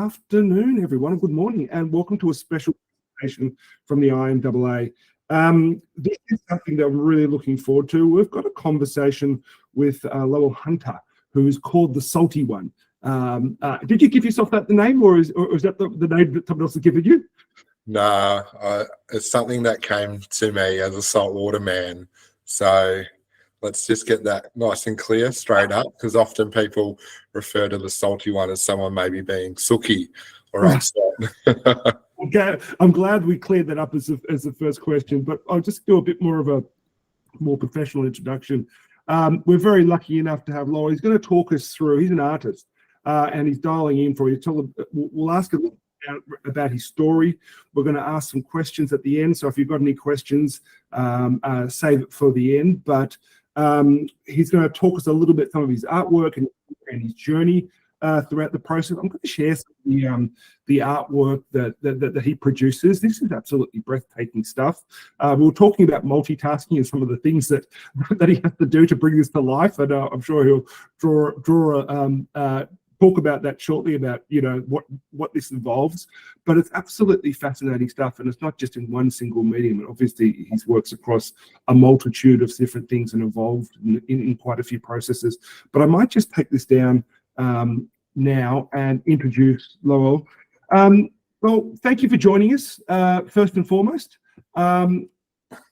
Afternoon, everyone. Good morning, and welcome to a special presentation from the IMAA. This is something that I'm really looking forward to. We've got a conversation with Lowell Hunter, who is called the Salty One. Did you give yourself that the name, or is that the name that someone else has given you? No, it's something that came to me as a saltwater man. So let's just get that nice and clear straight up, because often people refer to the salty one as someone maybe being sooky or upset. Okay, I'm glad we cleared that up as the first question, but I'll just do a bit more of a more professional introduction. We're very lucky enough to have Lowell. He's going to talk us through. He's an artist, and he's dialing in for you. We'll ask a little about his story. We're going to ask some questions at the end, so if you've got any questions, save it for the end. But he's going to talk us a little bit some of his artwork and his journey throughout the process. I'm going to share some of the artwork that he produces. This is absolutely breathtaking stuff. We were talking about multitasking and some of the things that he has to do to bring this to life, and I'm sure he'll talk about that shortly, about what this involves. But it's absolutely fascinating stuff, and it's not just in one single medium. And obviously his works across a multitude of different things and involved in quite a few processes. But I might just take this down now and introduce Lowell. Well, thank you for joining us, first and foremost.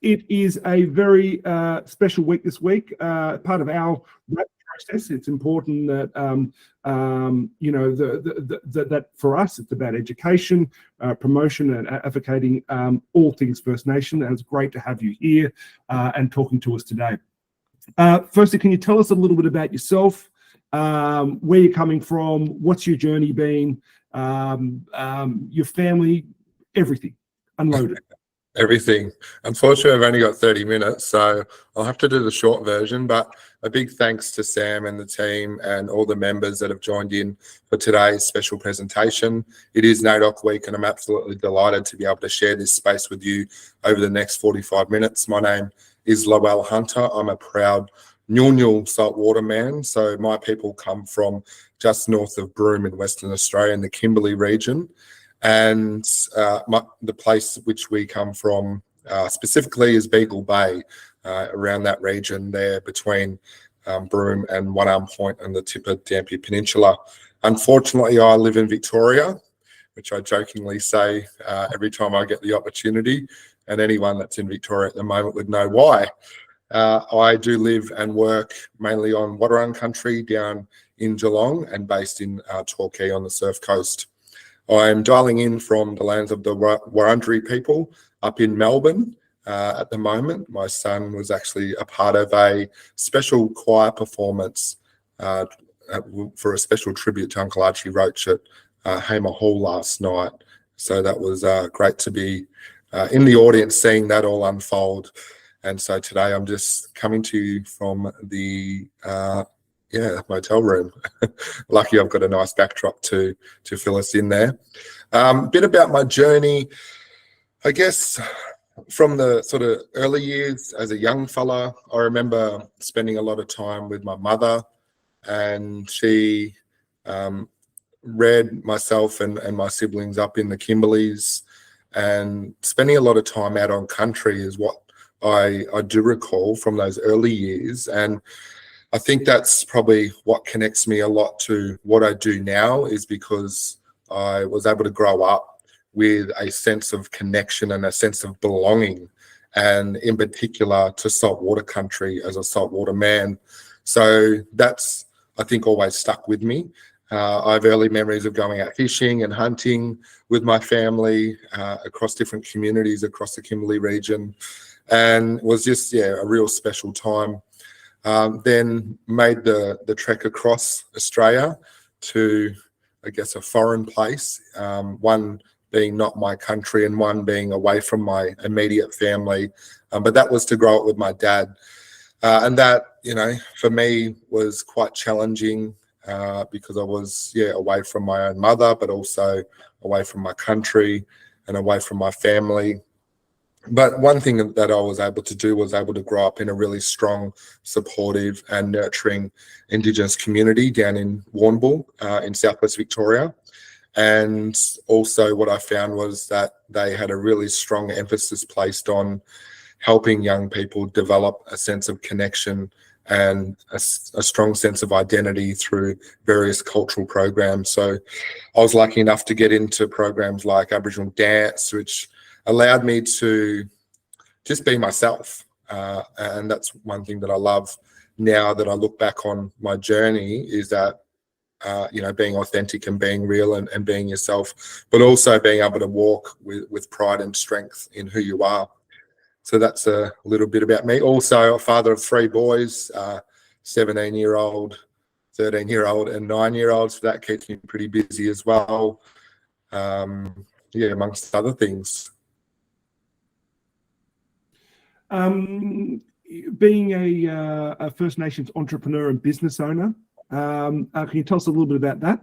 It is a very special week this week, part of our process. It's important that that for us it's about education, promotion, and advocating all things First Nation. And it's great to have you here and talking to us today. Firstly, can you tell us a little bit about yourself, where you're coming from, what's your journey been, your family, everything? Unloaded. Everything. Unfortunately, I've only got 30 minutes, so I'll have to do the short version, but a big thanks to Sam and the team and all the members that have joined in for today's special presentation. It is NAIDOC week, and I'm absolutely delighted to be able to share this space with you over the next 45 minutes. My name is Lowell Hunter. I'm a proud Nyul saltwater man. So my people come from just north of Broome in Western Australia in the Kimberley region. And the place which we come from specifically is Beagle Bay, around that region there between Broome and One Arm Point and the tip of Dampier Peninsula. Unfortunately, I live in Victoria, which I jokingly say every time I get the opportunity, and anyone that's in Victoria at the moment would know why. I do live and work mainly on Wadawurrung country down in Geelong and based in Torquay on the Surf Coast. I'm dialing in from the lands of the Wurundjeri people up in Melbourne at the moment. My son was actually a part of a special choir performance for a special tribute to Uncle Archie Roach at Hamer Hall last night. So that was great to be in the audience seeing that all unfold. And so today I'm just coming to you from the motel room. Lucky I've got a nice backdrop to fill us in there. Bit about my journey, I guess, from the sort of early years as a young fella. I remember spending a lot of time with my mother, and she reared myself and my siblings up in the Kimberleys, and spending a lot of time out on country is what I do recall from those early years. And I think that's probably what connects me a lot to what I do now, is because I was able to grow up with a sense of connection and a sense of belonging, and in particular to saltwater country as a saltwater man. So that's, I think, always stuck with me. I have early memories of going out fishing and hunting with my family across different communities across the Kimberley region, and it was just, a real special time. Then made the trek across Australia to, I guess, a foreign place, one being not my country and one being away from my immediate family. But that was to grow up with my dad. And that, for me was quite challenging because I was, away from my own mother, but also away from my country and away from my family. But one thing that I was able to do was able to grow up in a really strong, supportive and nurturing Indigenous community down in Warrnambool in southwest Victoria. And also what I found was that they had a really strong emphasis placed on helping young people develop a sense of connection and a strong sense of identity through various cultural programs. So I was lucky enough to get into programs like Aboriginal dance, which allowed me to just be myself. And that's one thing that I love now that I look back on my journey, is that being authentic and being real and being yourself, but also being able to walk with pride and strength in who you are. So that's a little bit about me. Also a father of 3 boys, 17-year-old, 13-year-old and 9-year-old. So that keeps me pretty busy as well. Amongst other things. Being a First Nations entrepreneur and business owner, can you tell us a little bit about that?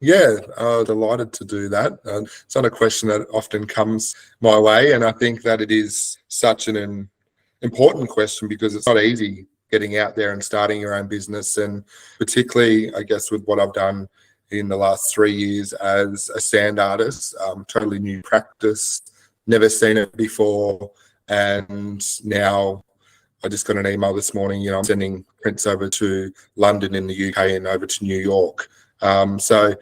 Yeah, delighted to do that. It's not a question that often comes my way, and I think that it is such an important question because it's not easy getting out there and starting your own business, and particularly, I guess, with what I've done in the last 3 years as a sand artist, totally new practice, never seen it before, and now I just got an email this morning, I'm sending prints over to London in the UK and over to New York. So,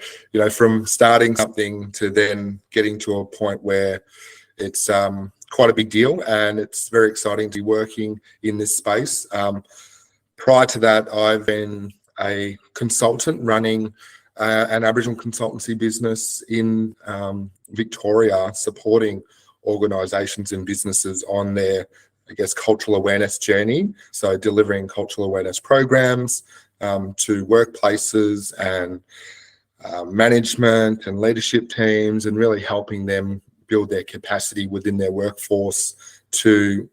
from starting something to then getting to a point where it's quite a big deal, and it's very exciting to be working in this space. Prior to that, I've been a consultant running an Aboriginal consultancy business in Victoria, supporting organisations and businesses on their, I guess, cultural awareness journey. So delivering cultural awareness programs to workplaces and management and leadership teams, and really helping them build their capacity within their workforce to,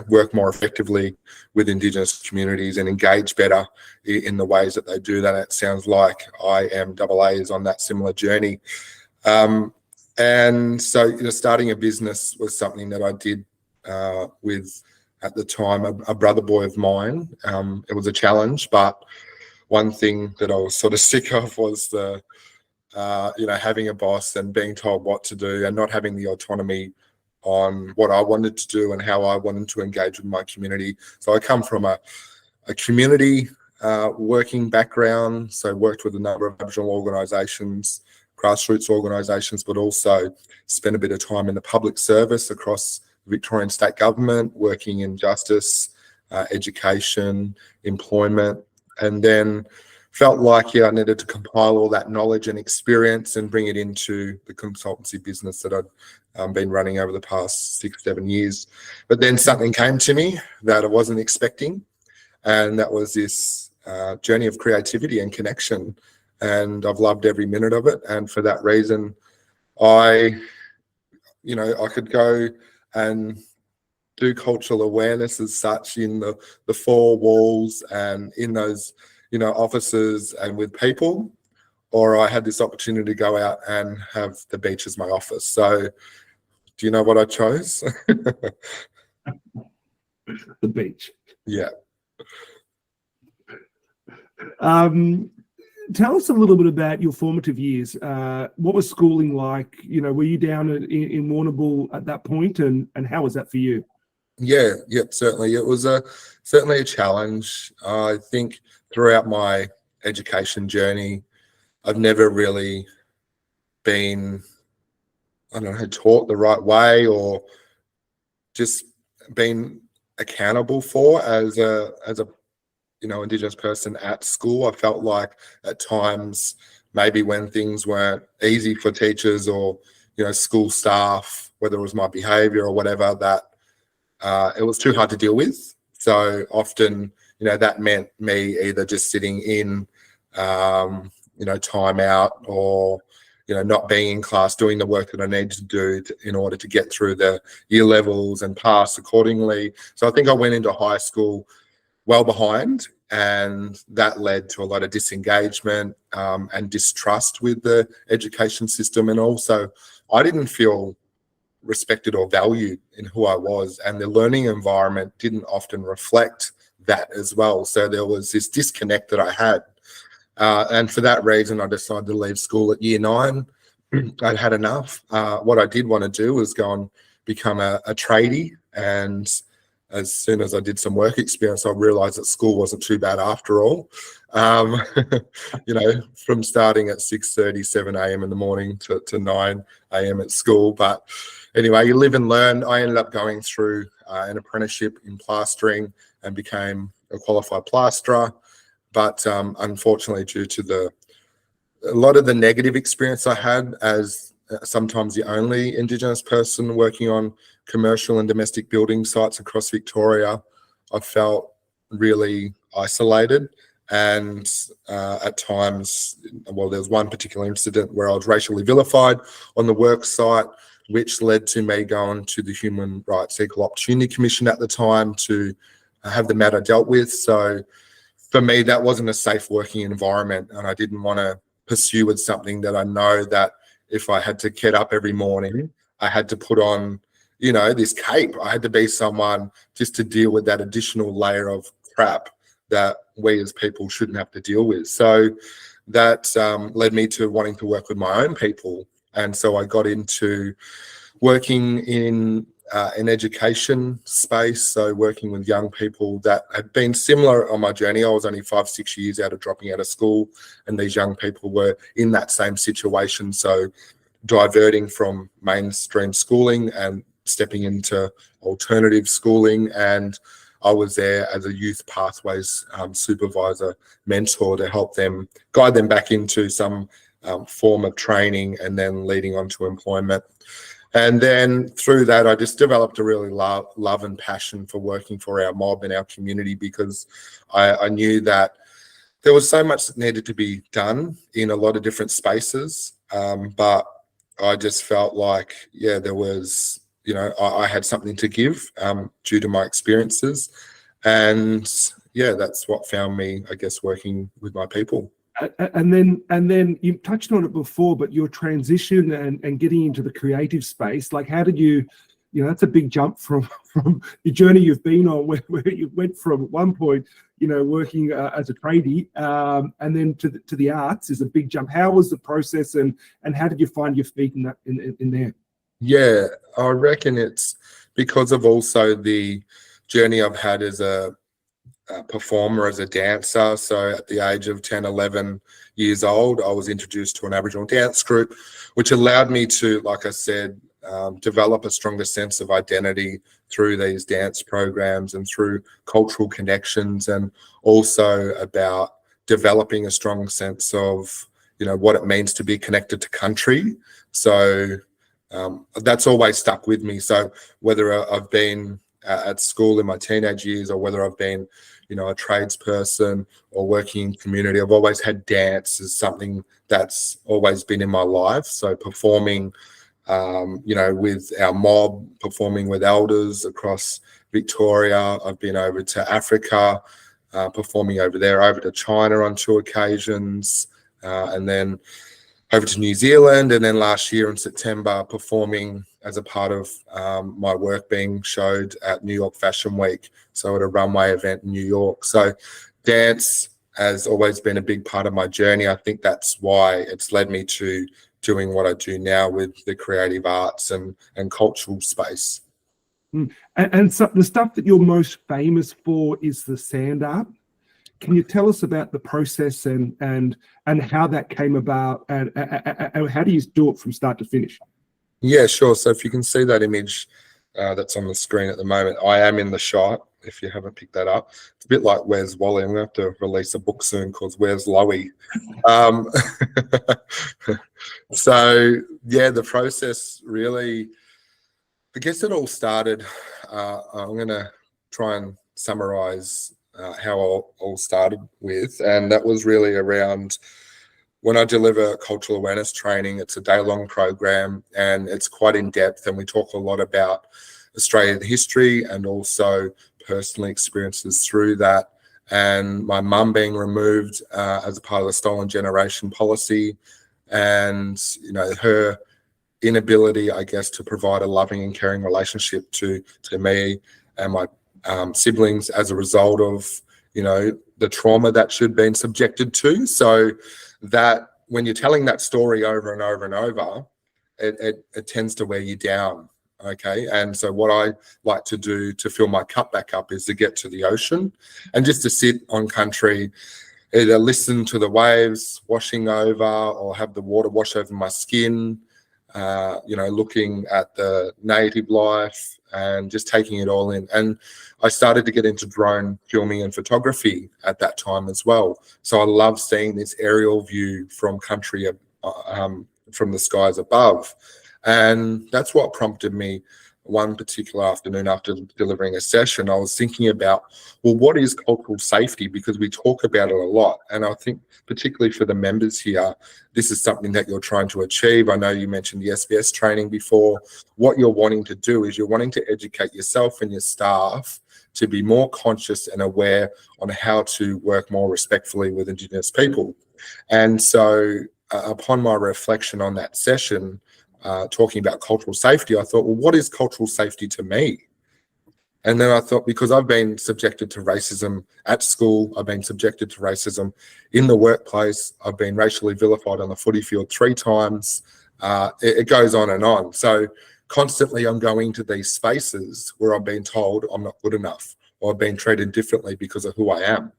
work more effectively with Indigenous communities and engage better in the ways that they do that. It sounds like IMAA is on that similar journey. And so, starting a business was something that I did with, at the time, a brother boy of mine. It was a challenge, but one thing that I was sort of sick of was the, having a boss and being told what to do and not having the autonomy on what I wanted to do and how I wanted to engage with my community. So I come from a community working background, so worked with a number of Aboriginal organisations, grassroots organisations, but also spent a bit of time in the public service across Victorian state government, working in justice, education, employment, and then felt like I needed to compile all that knowledge and experience and bring it into the consultancy business that I'd been running over the past 6-7 years. But then something came to me that I wasn't expecting, and that was this journey of creativity and connection, and I've loved every minute of it. And for that reason, I could go and do cultural awareness as such in the 4 walls and in those, offices and with people, or I had this opportunity to go out and have the beach as my office. So do you know what I chose? The beach. Yeah. Tell us a little bit about your formative years. What was schooling like? Were you down in Warrnambool at that point, and how was that for you? Yeah, certainly. It was certainly a challenge. I think throughout my education journey, I've never really been, taught the right way or just been accountable for as a Indigenous person at school. I felt like at times, maybe when things weren't easy for teachers or, school staff, whether it was my behaviour or whatever, that it was too hard to deal with. So often, that meant me either just sitting in, time out, or, not being in class, doing the work that I need to do in order to get through the year levels and pass accordingly. So I think I went into high school well behind, and that led to a lot of disengagement and distrust with the education system. And also, I didn't feel respected or valued in who I was, and the learning environment didn't often reflect that as well. So there was this disconnect that I had. And for that reason, I decided to leave school at year 9. I'd had enough. What I did want to do was go and become a tradie. And as soon as I did some work experience, I realized that school wasn't too bad after all. From starting at 6:30, 7 a.m. in the morning to 9 a.m. at school. But anyway, you live and learn. I ended up going through an apprenticeship in plastering and became a qualified plasterer. But unfortunately, due to a lot of the negative experience I had as sometimes the only Indigenous person working on commercial and domestic building sites across Victoria, I felt really isolated. And at times, well, there was one particular incident where I was racially vilified on the work site, which led to me going to the Human Rights Equal Opportunity Commission at the time to have the matter dealt with. So for me, that wasn't a safe working environment, and I didn't want to pursue with something that I know that if I had to get up every morning, I had to put on, this cape. I had to be someone just to deal with that additional layer of crap that we as people shouldn't have to deal with. So that led me to wanting to work with my own people. And so I got into working in an education space, so working with young people that had been similar on my journey. I was only 5-6 years out of dropping out of school, and these young people were in that same situation. So diverting from mainstream schooling and stepping into alternative schooling. And I was there as a youth pathways supervisor, mentor, to help them, guide them back into some form of training and then leading on to employment. And then through that, I just developed a really love and passion for working for our mob and our community, because I knew that there was so much that needed to be done in a lot of different spaces. But I just felt like, there was, I had something to give due to my experiences. And that's what found me, I guess, working with my people. And then you touched on it before, but your transition and getting into the creative space, like how did you, that's a big jump from the journey you've been on, where you went from at one point, working as a tradie, and then to the arts is a big jump. How was the process, and how did you find your feet in there? Yeah, I reckon it's because of also the journey I've had as a performer, as a dancer. So at the age of 10, 11 years old, I was introduced to an Aboriginal dance group, which allowed me to, like I said, develop a stronger sense of identity through these dance programs and through cultural connections, and also about developing a strong sense of, what it means to be connected to country. So that's always stuck with me. So whether I've been at school in my teenage years, or whether I've been, a tradesperson or working in community, I've always had dance as something that's always been in my life. So performing, with our mob, performing with elders across Victoria. I've been over to Africa, performing over there, over to China on 2 occasions, and then over to New Zealand, and then last year in September performing as a part of my work being showed at New York Fashion Week, so at a runway event in New York. So dance has always been a big part of my journey. I think that's why it's led me to doing what I do now with the creative arts and cultural space. And so the stuff that you're most famous for is the sand art. Can you tell us about the process and how that came about, and how do you do it from start to finish? Yeah, sure. So if you can see that image that's on the screen at the moment, I am in the shot, if you haven't picked that up. It's a bit like Where's Wally? I'm going to have to release a book soon called Where's Lowie? So, the process really, I guess it all started, I'm going to try and summarize how it all started with, and that was really around when I deliver cultural awareness training. It's a day-long program, and it's quite in-depth, and we talk a lot about Australian history and also personal experiences through that. And my mum being removed as a part of the Stolen Generation policy, and her inability, I guess, to provide a loving and caring relationship to me and my siblings as a result of the trauma that she'd been subjected to. So that when you're telling that story over and over and over, it tends to wear you down. Okay. And so what I like to do to fill my cup back up is to get to the ocean and just to sit on country, either listen to the waves washing over or have the water wash over my skin, looking at the native life and just taking it all in. And I started to get into drone filming and photography at that time as well. So I love seeing this aerial view from country, from the skies above. And that's what prompted me one particular afternoon after delivering a session. I was thinking about, well, what is cultural safety? Because we talk about it a lot. And I think particularly for the members here, this is something that you're trying to achieve. I know you mentioned the SBS training before. What you're wanting to do is you're wanting to educate yourself and your staff to be more conscious and aware on how to work more respectfully with Indigenous people. And so upon my reflection on that session, talking about cultural safety, I thought, well, what is cultural safety to me? And then I thought, because I've been subjected to racism at school, I've been subjected to racism in the workplace, I've been racially vilified on the footy field 3 times, it goes on and on. So constantly I'm going to these spaces where I'm being told I'm not good enough or I've been treated differently because of who I am.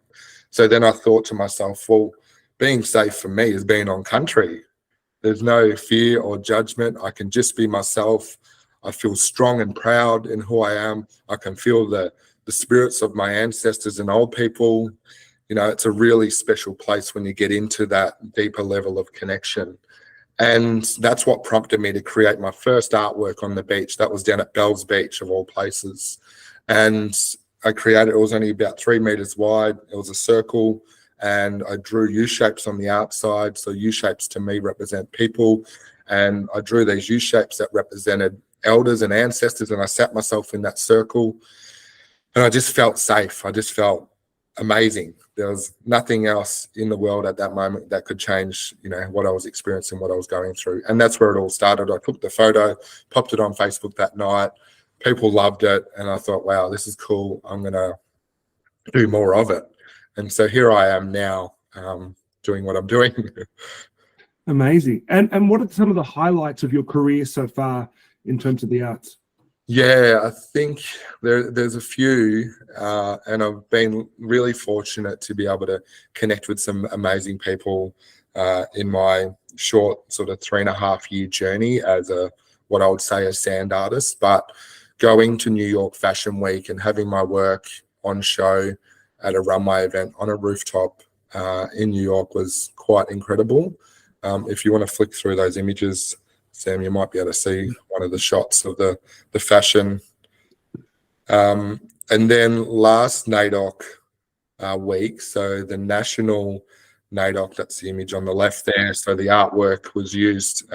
So then I thought to myself, well, being safe for me is being on country. There's no fear or judgment. I can just be myself. I feel strong and proud in who I am. I can feel the spirits of my ancestors and old people. You know, it's a really special place when you get into that deeper level of connection. And that's what prompted me to create my first artwork on the beach. That was down at Bell's Beach, of all places. And I created, it was only about 3 meters wide. It was a circle. And I drew U-shapes on the outside. So U-shapes to me represent people. And I drew these U-shapes that represented elders and ancestors. And I sat myself in that circle. And I just felt safe. I just felt amazing. There was nothing else in the world at that moment that could change, you know, what I was experiencing, what I was going through. And that's where it all started. I took the photo, popped it on Facebook that night. People loved it. And I thought, wow, this is cool. I'm going to do more of it. And so here I am now, doing what I'm doing. Amazing. And what are some of the highlights of your career so far in terms of the arts? Yeah, I think there's a few, and I've been really fortunate to be able to connect with some amazing people in my short sort of 3.5-year journey as what I would say a sand artist. But going to New York Fashion Week and having my work on show at a runway event on a rooftop in New York was quite incredible. If you want to flick through those images, Sam, you might be able to see one of the shots of the fashion. And then last NAIDOC week, so the National NAIDOC, that's the image on the left there. So the artwork was used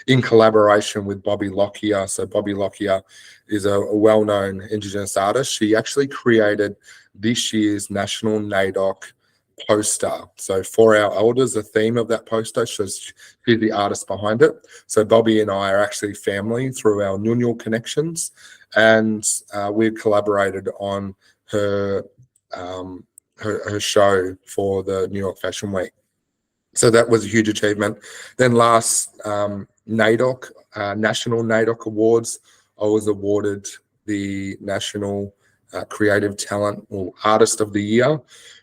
in collaboration with Bobby Lockyer. So Bobby Lockyer is a well-known Indigenous artist. She actually created this year's National NAIDOC poster. So for our elders, the theme of that poster shows she's the artist behind it. So Bobby and I are actually family through our Nunyul connections, and we've collaborated on her show for the New York Fashion Week. So that was a huge achievement. Then last NAIDOC, National NAIDOC Awards, I was awarded the National Creative Talent or Artist of the Year,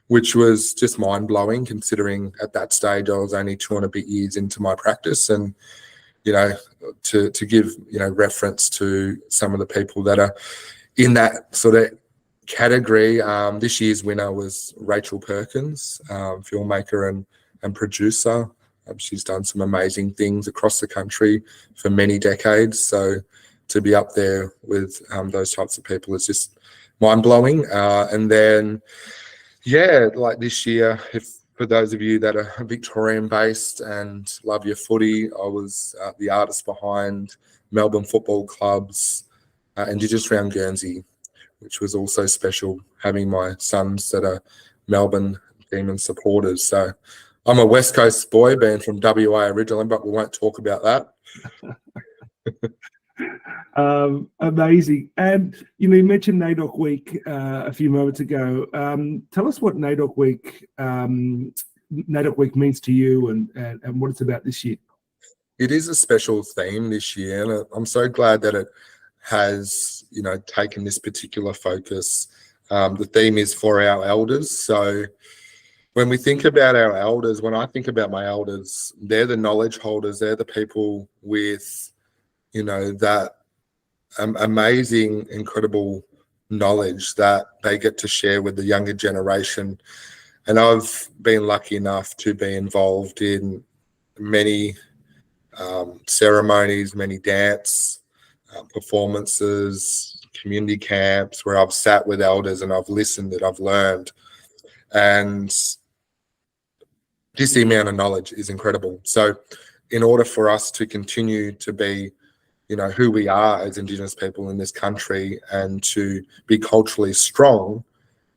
which was just mind-blowing considering at that stage I was only 2 and a bit years into my practice. And, you know, to give, you know, reference to some of the people that are in that sort of category, this year's winner was Rachel Perkins, filmmaker and producer. She's done some amazing things across the country for many decades. So to be up there with those types of people is just mind-blowing. And then, yeah, like this year, for those of you that are Victorian-based and love your footy, I was the artist behind Melbourne Football Club's Indigenous Round Guernsey, which was also special, having my sons that are Melbourne Demon supporters. So I'm a West Coast boy, being from WA originally, but we won't talk about that. Amazing. And you know, you mentioned NAIDOC Week a few moments ago. Tell us what NAIDOC Week means to you, and what it's about this year. It is a special theme this year, and I'm so glad that it has, you know, taken this particular focus. The theme is for our elders. So when we think about our elders, when I think about my elders, they're the knowledge holders. They're the people with, you know, that amazing, incredible knowledge that they get to share with the younger generation. And I've been lucky enough to be involved in many ceremonies, many dance performances, community camps where I've sat with elders and I've listened and I've learned. And just the amount of knowledge is incredible. So in order for us to continue to be, you know, who we are as Indigenous people in this country and to be culturally strong,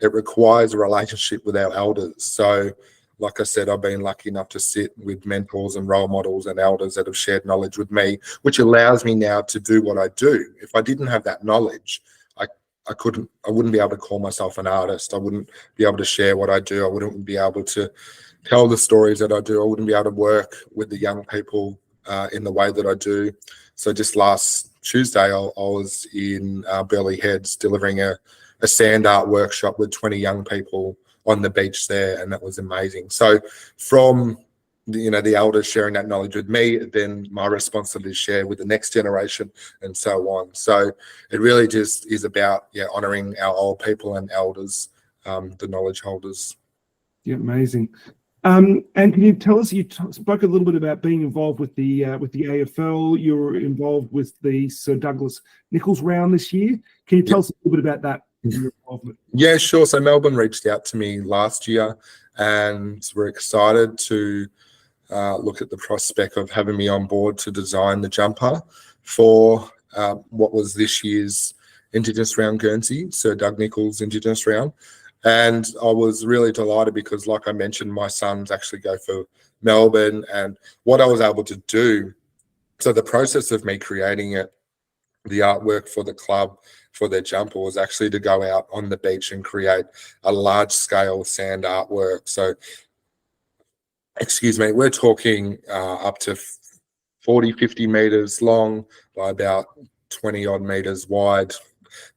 it requires a relationship with our elders. So like I said, I've been lucky enough to sit with mentors and role models and elders that have shared knowledge with me, which allows me now to do what I do. If I didn't have that knowledge, I wouldn't be able to call myself an artist. I wouldn't be able to share what I do. I wouldn't be able to tell the stories that I do. I wouldn't be able to work with the young people in the way that I do. So just last Tuesday, I was in Burleigh Heads delivering a sand art workshop with 20 young people on the beach there, and that was amazing. So from the elders sharing that knowledge with me, then my responsibility is share with the next generation and so on. So it really just is about honouring our old people and elders, the knowledge holders. Yeah, amazing. And can you tell us, you spoke a little bit about being involved with the AFL. You were involved with the Sir Douglas Nicholls round this year. Can you tell us a little bit about that? Your involvement? Yeah, sure. So Melbourne reached out to me last year and we're excited to look at the prospect of having me on board to design the jumper for what was this year's Indigenous Round Guernsey, Sir Doug Nicholls Indigenous Round. And I was really delighted because, like I mentioned, my sons actually go for Melbourne, and what I was able to do, so the process of me creating it, the artwork for the club, for their jumper, was actually to go out on the beach and create a large scale sand artwork. So, excuse me, we're talking up to 40, 50 meters long by about 20 odd meters wide.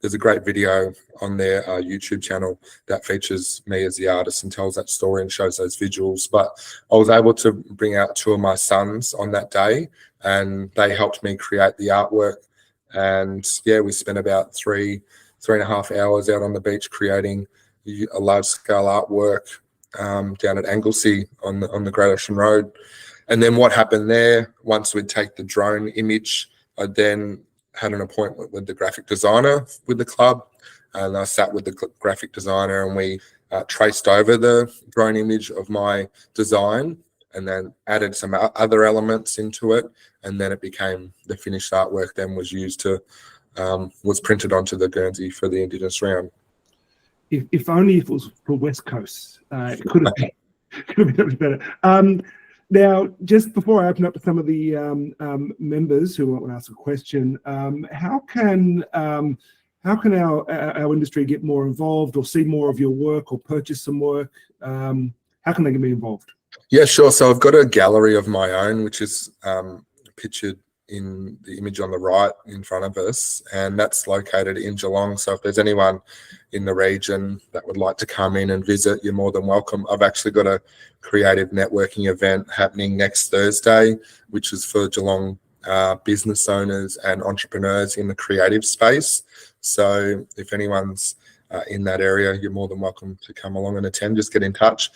There's a great video on their YouTube channel that features me as the artist and tells that story and shows those visuals. But I was able to bring out two of my sons on that day, and they helped me create the artwork. And yeah, we spent about three and a half hours out on the beach creating a large scale artwork down at Anglesey on the Great Ocean Road. And then what happened there, once we'd take the drone image, I then had an appointment with the graphic designer with the club, and I sat with the graphic designer and we traced over the drone image of my design and then added some other elements into it, and then it became the finished artwork. Then was used to was printed onto the Guernsey for the Indigenous Round. If only it was for West Coast, it could have been much better. Now, just before I open up to some of the members who want to ask a question, how can our industry get more involved or see more of your work or purchase some work? How can they get me involved? Yeah, sure. So I've got a gallery of my own, which is pictured in the image on the right in front of us, and that's located in Geelong. So if there's anyone in the region that would like to come in and visit, you're more than welcome. I've actually got a creative networking event happening next Thursday, which is for Geelong business owners and entrepreneurs in the creative space. So if anyone's in that area, you're more than welcome to come along and attend. Just get in touch.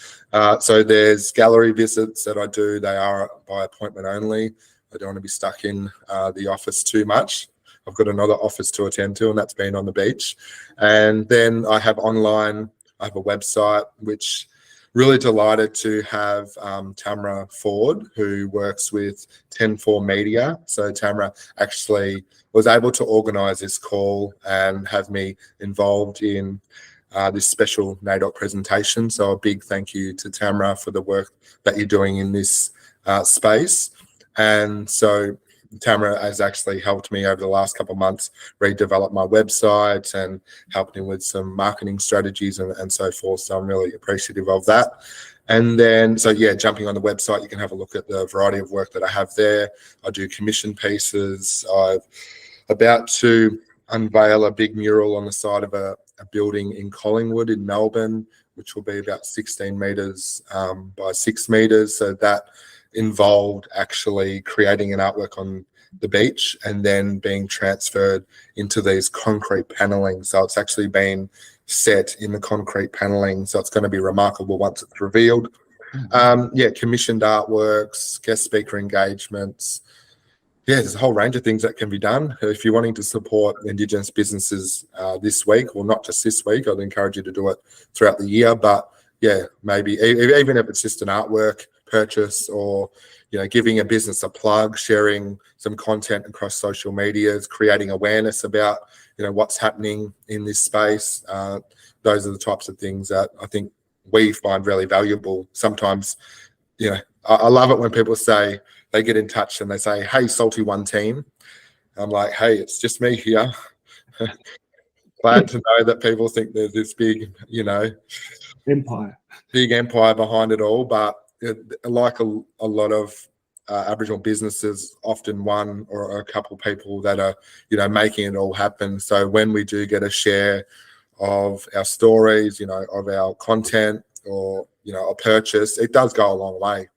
So there's gallery visits that I do. They are by appointment only. I don't want to be stuck in the office too much. I've got another office to attend to, and that's been on the beach. And then I have online, I have a website, which really delighted to have Tamara Ford, who works with 10-4 Media. So Tamara actually was able to organise this call and have me involved in this special NAIDOC presentation. So a big thank you to Tamara for the work that you're doing in this space. And so, Tamara has actually helped me over the last couple of months redevelop my website and helped me with some marketing strategies and so forth. So I'm really appreciative of that. And then, so yeah, jumping on the website, you can have a look at the variety of work that I have there. I do commission pieces. I'm about to unveil a big mural on the side of a building in Collingwood in Melbourne, which will be about 16 metres by 6 metres. So that involved actually creating an artwork on the beach and then being transferred into these concrete paneling. So it's actually been set in the concrete paneling. So it's going to be remarkable once it's revealed. Yeah, commissioned artworks, guest speaker engagements. Yeah, there's a whole range of things that can be done. If you're wanting to support Indigenous businesses this week, or not just this week, I'd encourage you to do it throughout the year. But yeah, maybe even if it's just an artwork purchase, or giving a business a plug, sharing some content across social medias, creating awareness about what's happening in this space. Those are the types of things that I think we find really valuable. Sometimes, I love it when people say, they get in touch and they say, "Hey, Salty One team." I'm like, "Hey, it's just me here." Glad to know that people think there's this big, empire behind it all. But like a lot of Aboriginal businesses, often one or a couple people that are, making it all happen. So when we do get a share of our stories, of our content, or a purchase, it does go a long way.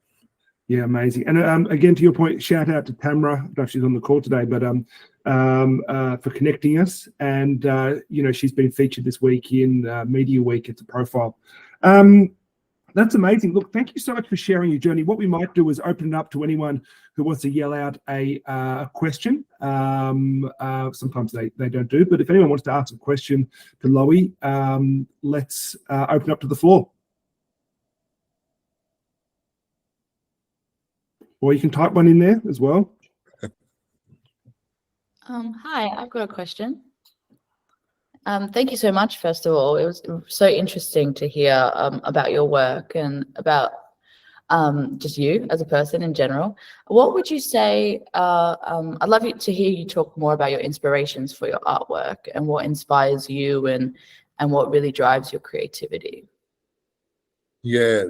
Yeah, amazing. And again, to your point, shout out to Tamara. I don't know if she's on the call today, but for connecting us. And she's been featured this week in Media Week. It's a profile. That's amazing. Look, thank you so much for sharing your journey. What we might do is open it up to anyone who wants to yell out a question. Sometimes they don't do, but if anyone wants to ask a question to Lowie, let's open up to the floor. Or you can type one in there as well. Hi, I've got a question. Thank you so much, first of all. It was so interesting to hear about your work and about just you as a person in general. What would you say, I'd love to hear you talk more about your inspirations for your artwork and what inspires you and what really drives your creativity. Yeah,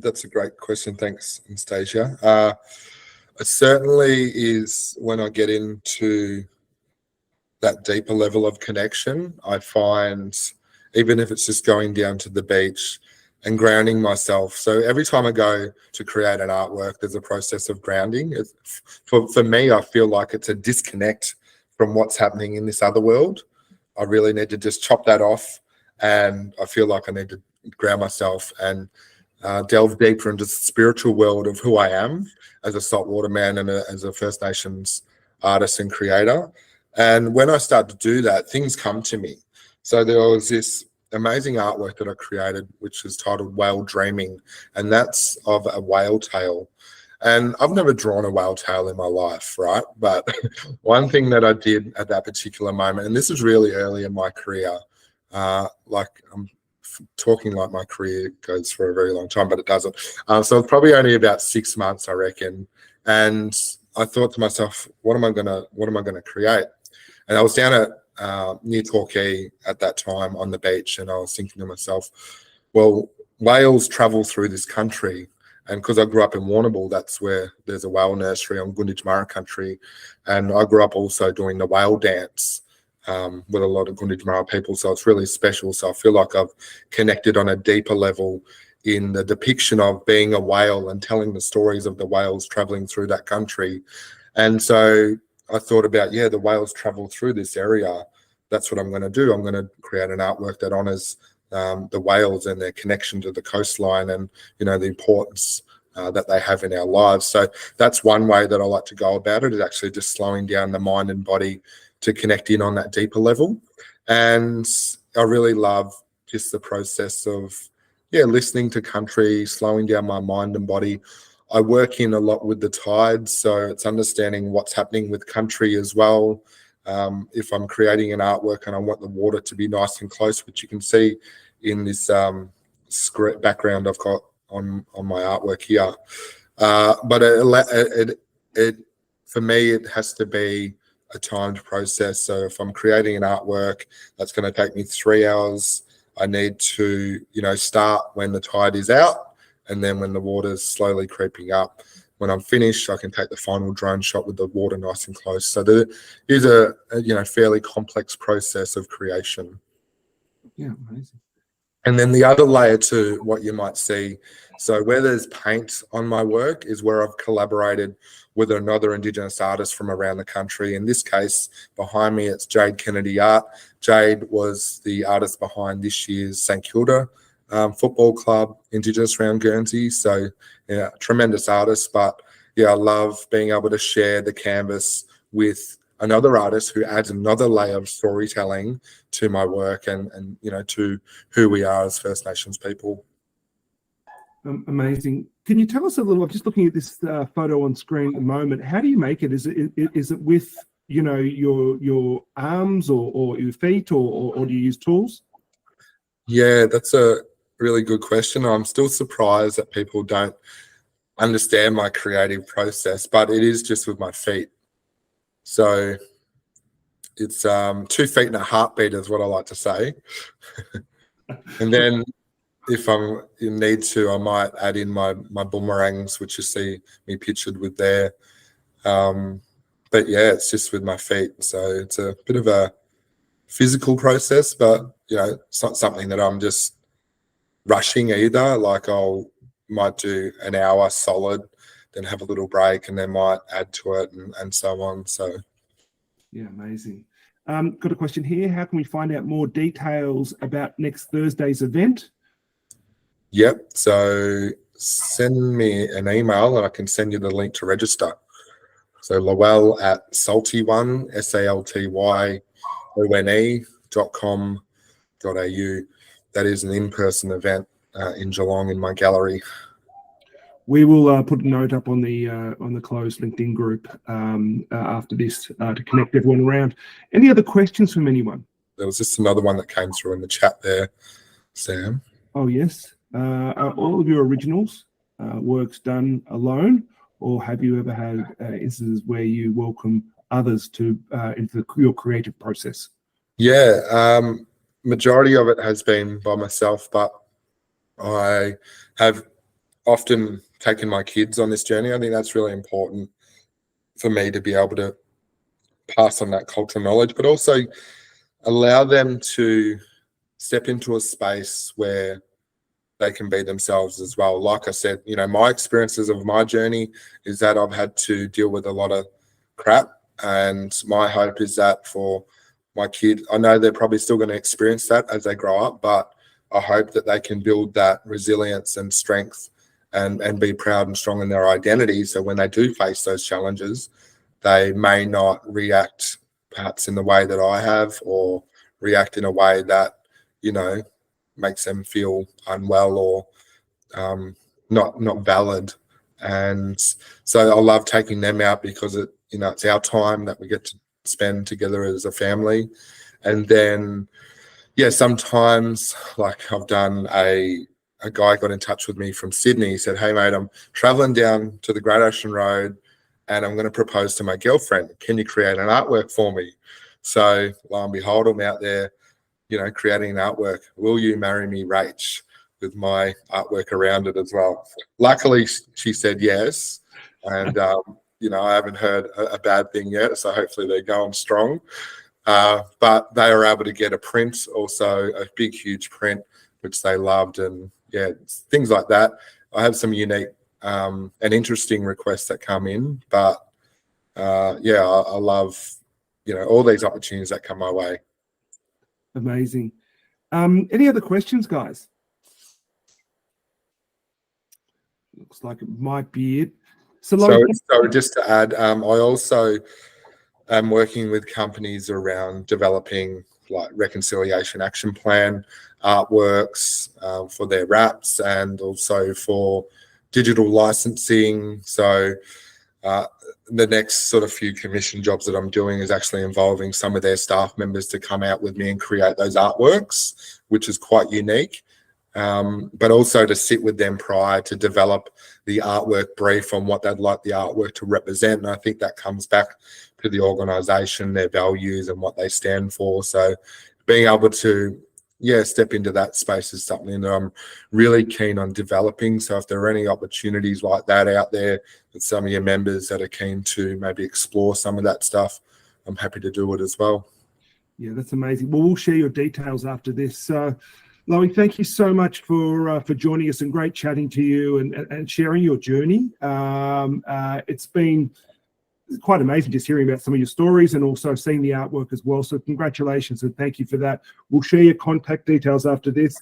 that's a great question. Thanks, Anastasia. It certainly is when I get into that deeper level of connection, I find, even if it's just going down to the beach and grounding myself. So every time I go to create an artwork, there's a process of grounding. For me, I feel like it's a disconnect from what's happening in this other world. I really need to just chop that off, and I feel like I need to ground myself and delve deeper into the spiritual world of who I am as a saltwater man and as a First Nations artist and creator. And when I start to do that, things come to me. So there was this amazing artwork that I created, which is titled Whale Dreaming, and that's of a whale tail. And I've never drawn a whale tail in my life, right? But one thing that I did at that particular moment, and this is really early in my career, like I'm talking like my career goes for a very long time, but it doesn't. So it's probably only about 6 months, I reckon. And I thought to myself, what am I gonna create? And I was down at near Torquay at that time on the beach, and I was thinking to myself, well, whales travel through this country. And because I grew up in Warrnambool, that's where there's a whale nursery on Gunditjmara country. And I grew up also doing the whale dance with a lot of Gunditjmara people. So it's really special. So I feel like I've connected on a deeper level in the depiction of being a whale and telling the stories of the whales traveling through that country. And so I thought about, the whales travel through this area. That's what I'm going to do. I'm going to create an artwork that honors the whales and their connection to the coastline and, the importance that they have in our lives. So that's one way that I like to go about it, is actually just slowing down the mind and body to connect in on that deeper level. And I really love just the process of, listening to country, slowing down my mind and body. I work in a lot with the tides, so it's understanding what's happening with country as well. If I'm creating an artwork and I want the water to be nice and close, which you can see in this script background I've got on my artwork here. But it for me, it has to be a timed process. So if I'm creating an artwork that's going to take me 3 hours, I need to, start when the tide is out, and then when the water's slowly creeping up. When I'm finished, I can take the final drone shot with the water nice and close. So there is a fairly complex process of creation. Yeah, amazing. And then the other layer to what you might see, so where there's paint on my work is where I've collaborated with another Indigenous artist from around the country. In this case, behind me, it's Jade Kennedy Art. Jade was the artist behind this year's St Kilda football club, Indigenous around Guernsey. So, yeah, tremendous artist. But yeah, I love being able to share the canvas with another artist who adds another layer of storytelling to my work and to who we are as First Nations people. Amazing. Can you tell us a little? I'm just looking at this photo on screen at the moment. How do you make it? Is it with your arms or your feet or do you use tools? Yeah, that's a really good question. I'm still surprised that people don't understand my creative process, but it is just with my feet. So it's 2 feet and a heartbeat is what I like to say. And then if I need to, I might add in my boomerangs, which you see me pictured with there. But yeah, it's just with my feet. So it's a bit of a physical process, but it's not something that I'm just rushing either. Like might do an hour solid, then have a little break, and then might add to it and so on. So yeah, amazing. Got a question here. How can we find out more details about next Thursday's event? Yep. So send me an email and I can send you the link to register. So Lowell at saltyone, saltyone.com.au. That is an in-person event in Geelong in my gallery. We will put a note up on the closed LinkedIn group after this to connect everyone around. Any other questions from anyone? There was just another one that came through in the chat there, Sam. Oh, yes. Are all of your originals works done alone, or have you ever had instances where you welcome others to into your creative process? Yeah, majority of it has been by myself, but I have often taken my kids on this journey. I think that's really important for me to be able to pass on that cultural knowledge, but also allow them to step into a space where they can be themselves as well. Like I said, my experiences of my journey is that I've had to deal with a lot of crap, and my hope is that for my kid, I know they're probably still going to experience that as they grow up, but I hope that they can build that resilience and strength and be proud and strong in their identity. So when they do face those challenges, they may not react perhaps in the way that I have, or react in a way that, makes them feel unwell or not valid. And so I love taking them out because it's our time that we get to spend together as a family. And then, yeah, sometimes, like I've done a guy got in touch with me from Sydney. He said, "Hey mate, I'm traveling down to the Great Ocean Road and I'm going to propose to my girlfriend. Can you create an artwork for me?" So lo and behold, I'm out there, creating an artwork. "Will you marry me, Rach?" with my artwork around it as well. Luckily, she said yes. And, I haven't heard a bad thing yet. So hopefully they're going strong. But they were able to get a print, also a big, huge print, which they loved. And yeah, things like that. I have some unique and interesting requests that come in. But yeah, I love, all these opportunities that come my way. Amazing. Any other questions, guys? Looks like it might be it. So just to add, I also am working with companies around developing like reconciliation action plan artworks for their wraps, and also for digital licensing. So the next sort of few commission jobs that I'm doing is actually involving some of their staff members to come out with me and create those artworks, which is quite unique. but also to sit with them prior to develop the artwork brief on what they'd like the artwork to represent. And I think that comes back to the organisation, their values and what they stand for. So being able to, step into that space is something that I'm really keen on developing. So if there are any opportunities like that out there with some of your members that are keen to maybe explore some of that stuff, I'm happy to do it as well. Yeah, that's amazing. Well, we'll share your details after this. Lowie, thank you so much for joining us and great chatting to you and sharing your journey. It's been quite amazing just hearing about some of your stories and also seeing the artwork as well. So congratulations and thank you for that. We'll share your contact details after this.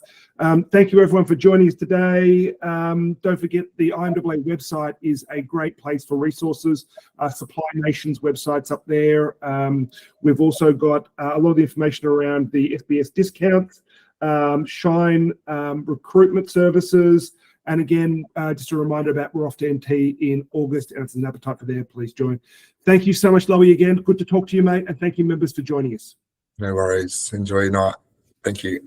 Thank you everyone for joining us today. Don't forget the IMAA website is a great place for resources. Supply Nation's website's up there. We've also got a lot of the information around the SBS discounts, Shine recruitment services. And again, just a reminder about we're off to NT in August, and it's an appetite for there. Please join. Thank you so much, Lowie, again. Good to talk to you, mate. And thank you, members, for joining us. No worries. Enjoy your night. Thank you.